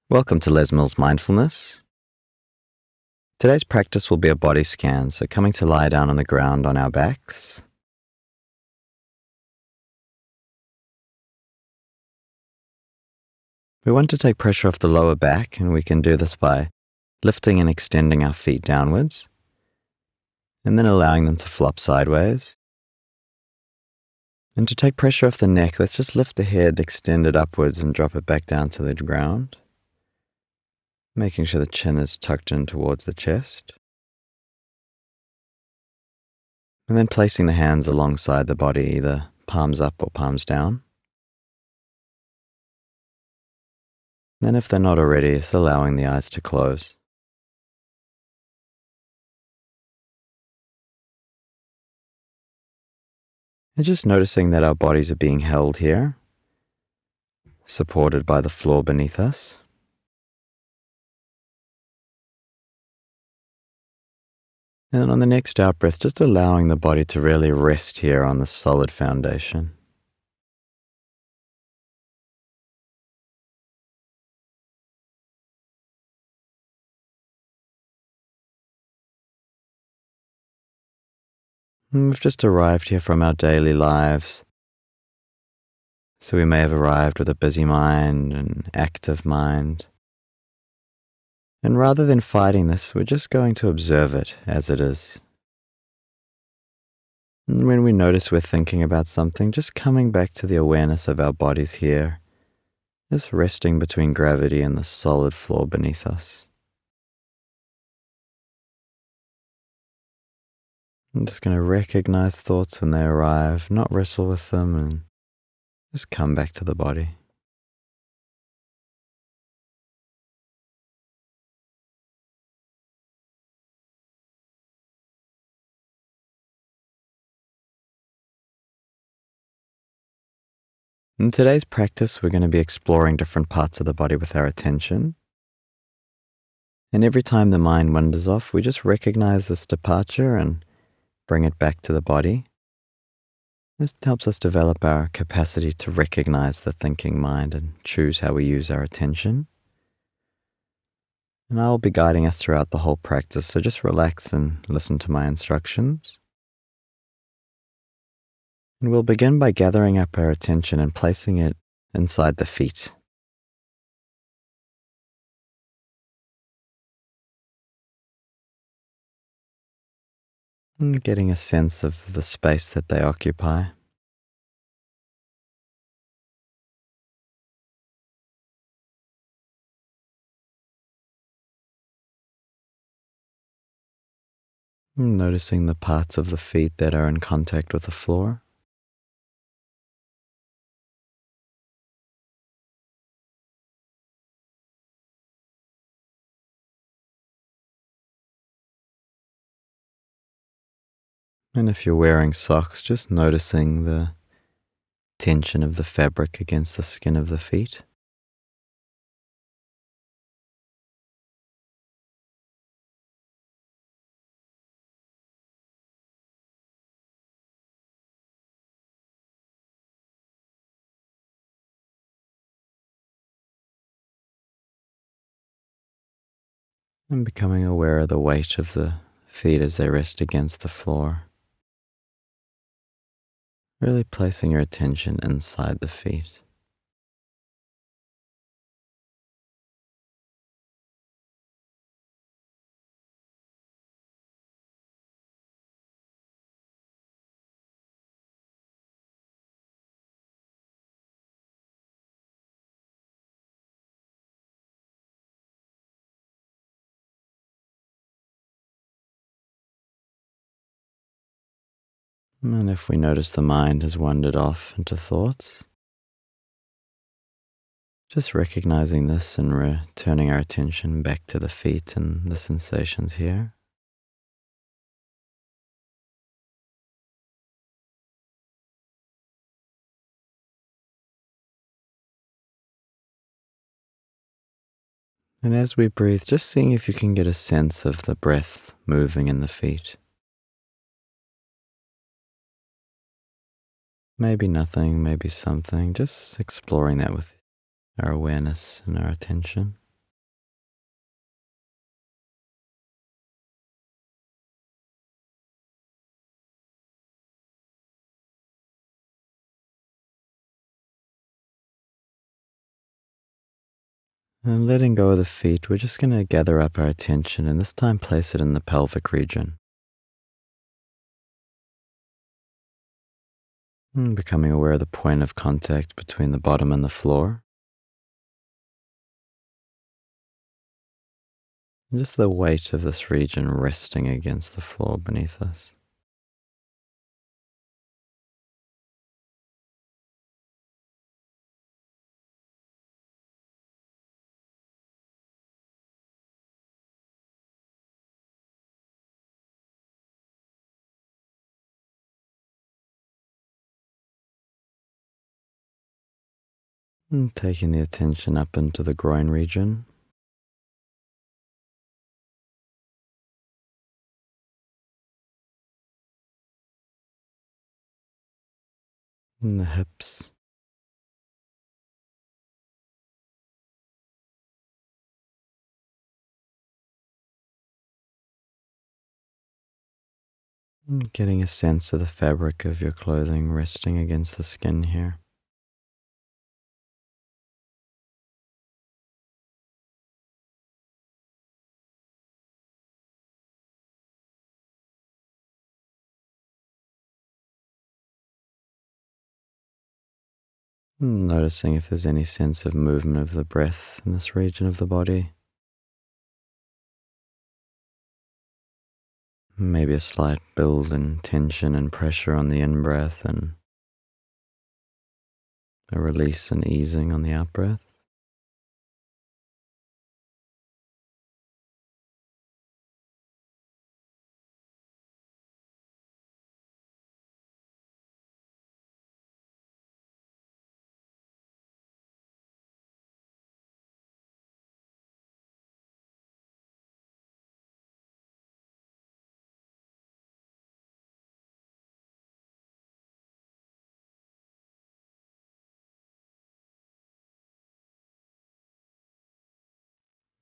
Welcome to Les Mills Mindfulness. Today's practice will be a body scan, so coming to lie down on the ground on our backs. We want to take pressure off the lower back, and we can do this by lifting and extending our feet downwards, and then allowing them to flop sideways. And to take pressure off the neck, let's just lift the head, extend it upwards, and drop it back down to the ground, making sure the chin is tucked in towards the chest. And then placing the hands alongside the body, either palms up or palms down. Then if they're not already, it's allowing the eyes to close. And just noticing that our bodies are being held here, supported by the floor beneath us. And then on the next out breath, just allowing the body to really rest here on the solid foundation. And we've just arrived here from our daily lives. So we may have arrived with a busy mind, an active mind. And rather than fighting this, we're just going to observe it as it is. And when we notice we're thinking about something, just coming back to the awareness of our bodies here, just resting between gravity and the solid floor beneath us. I'm just going to recognize thoughts when they arrive, not wrestle with them, and just come back to the body. In today's practice, we're going to be exploring different parts of the body with our attention. And every time the mind wanders off, we just recognize this departure and bring it back to the body. This helps us develop our capacity to recognize the thinking mind and choose how we use our attention. And I'll be guiding us throughout the whole practice, so just relax and listen to my instructions. And we'll begin by gathering up our attention and placing it inside the feet. And getting a sense of the space that they occupy. And noticing the parts of the feet that are in contact with the floor. And if you're wearing socks, just noticing the tension of the fabric against the skin of the feet. And becoming aware of the weight of the feet as they rest against the floor. Really placing your attention inside the feet. And if we notice the mind has wandered off into thoughts, just recognizing this and returning our attention back to the feet and the sensations here. And as we breathe, just seeing if you can get a sense of the breath moving in the feet. Maybe nothing, maybe something, just exploring that with our awareness and our attention. And letting go of the feet, we're just going to gather up our attention and this time place it in the pelvic region. And becoming aware of the point of contact between the bottom and the floor. And just the weight of this region resting against the floor beneath us. And taking the attention up into the groin region. And the hips. And getting a sense of the fabric of your clothing resting against the skin here. And noticing if there's any sense of movement of the breath in this region of the body. Maybe a slight build in tension and pressure on the in-breath and a release and easing on the out-breath.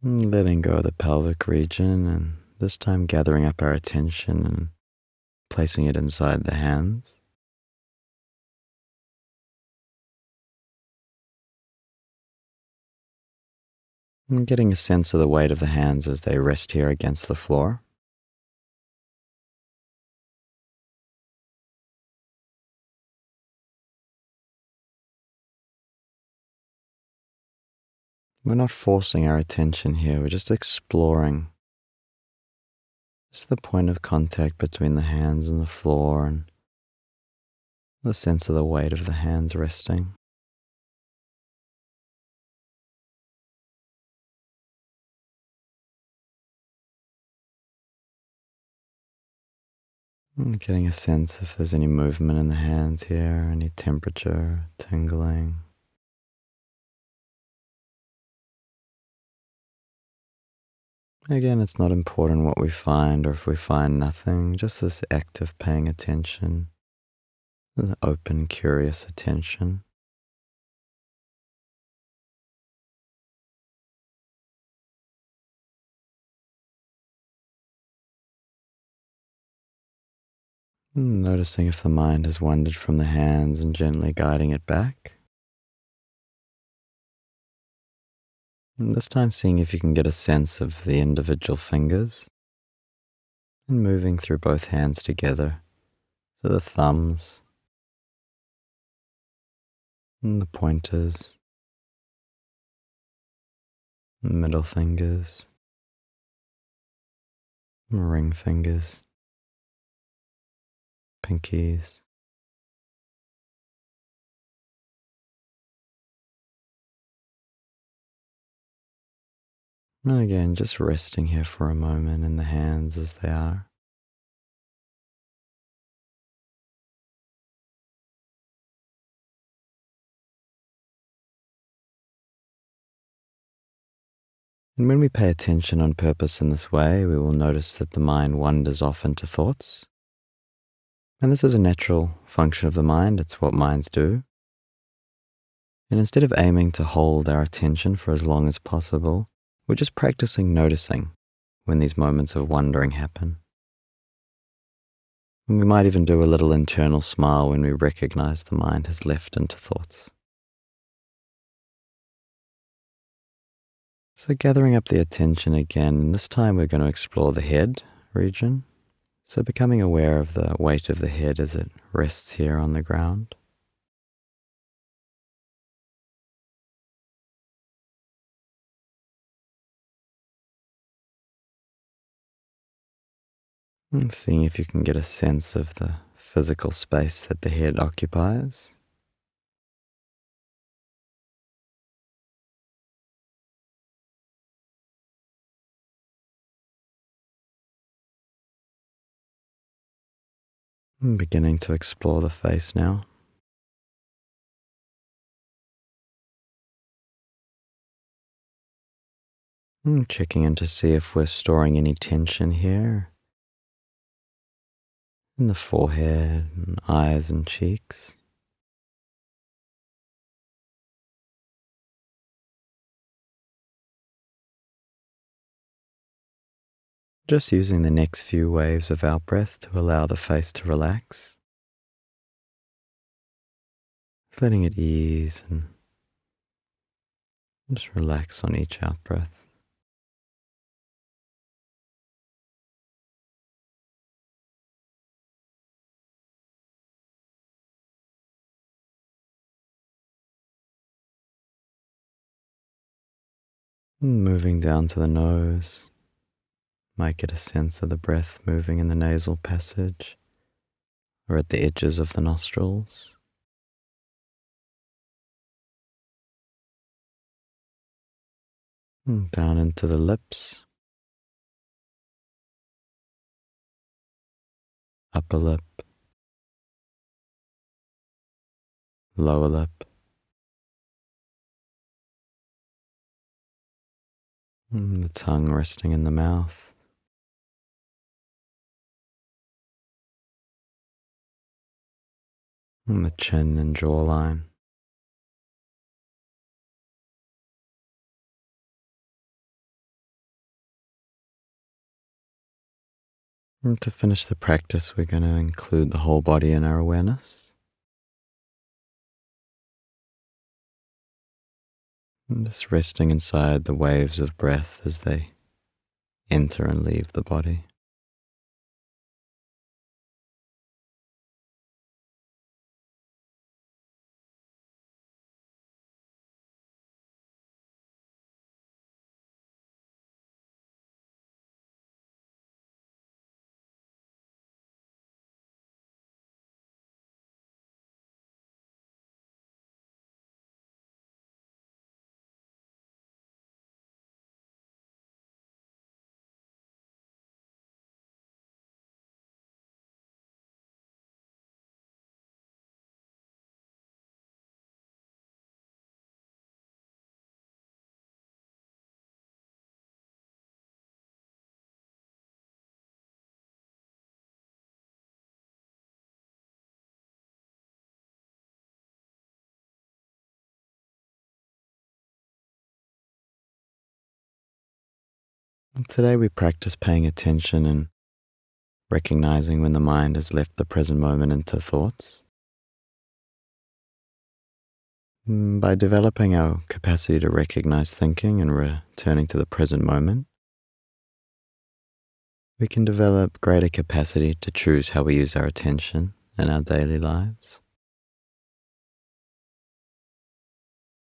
And letting go of the pelvic region and this time gathering up our attention and placing it inside the hands. And getting a sense of the weight of the hands as they rest here against the floor. We're not forcing our attention here, we're just exploring. Just the point of contact between the hands and the floor and the sense of the weight of the hands resting. And getting a sense if there's any movement in the hands here, any temperature, tingling. Again, it's not important what we find or if we find nothing, just this act of paying attention, an open, curious attention. Noticing if the mind has wandered from the hands and gently guiding it back. And this time seeing if you can get a sense of the individual fingers and moving through both hands together. So the thumbs and the pointers, middle fingers, ring fingers, pinkies. And again, just resting here for a moment in the hands as they are. And when we pay attention on purpose in this way, we will notice that the mind wanders off into thoughts. And this is a natural function of the mind, it's what minds do. And instead of aiming to hold our attention for as long as possible, we're just practicing noticing when these moments of wandering happen. And we might even do a little internal smile when we recognize the mind has left into thoughts. So gathering up the attention again, and this time we're going to explore the head region. So becoming aware of the weight of the head as it rests here on the ground. And seeing if you can get a sense of the physical space that the head occupies. And beginning to explore the face now. And checking in to see if we're storing any tension here in the forehead, and eyes and cheeks. Just using the next few waves of out breath to allow the face to relax. Just letting it ease and just relax on each out breath. And moving down to the nose. Might get a sense of the breath moving in the nasal passage or at the edges of the nostrils. And down into the lips, upper lip, lower lip, and the tongue resting in the mouth. And the chin and jawline. And to finish the practice, we're going to include the whole body in our awareness. And just resting inside the waves of breath as they enter and leave the body. And today we practice paying attention and recognizing when the mind has left the present moment into thoughts. By developing our capacity to recognize thinking and returning to the present moment, we can develop greater capacity to choose how we use our attention in our daily lives.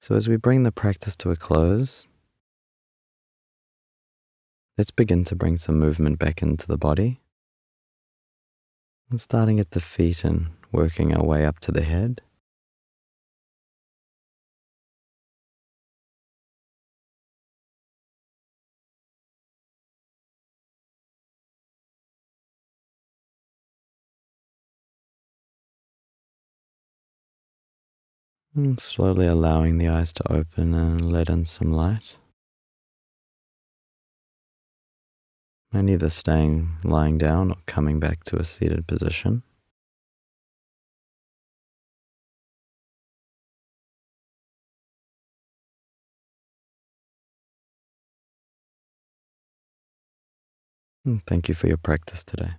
So as we bring the practice to a close, let's begin to bring some movement back into the body. And starting at the feet and working our way up to the head. And slowly allowing the eyes to open and let in some light. And either lying down or coming back to a seated position. And thank you for your practice today.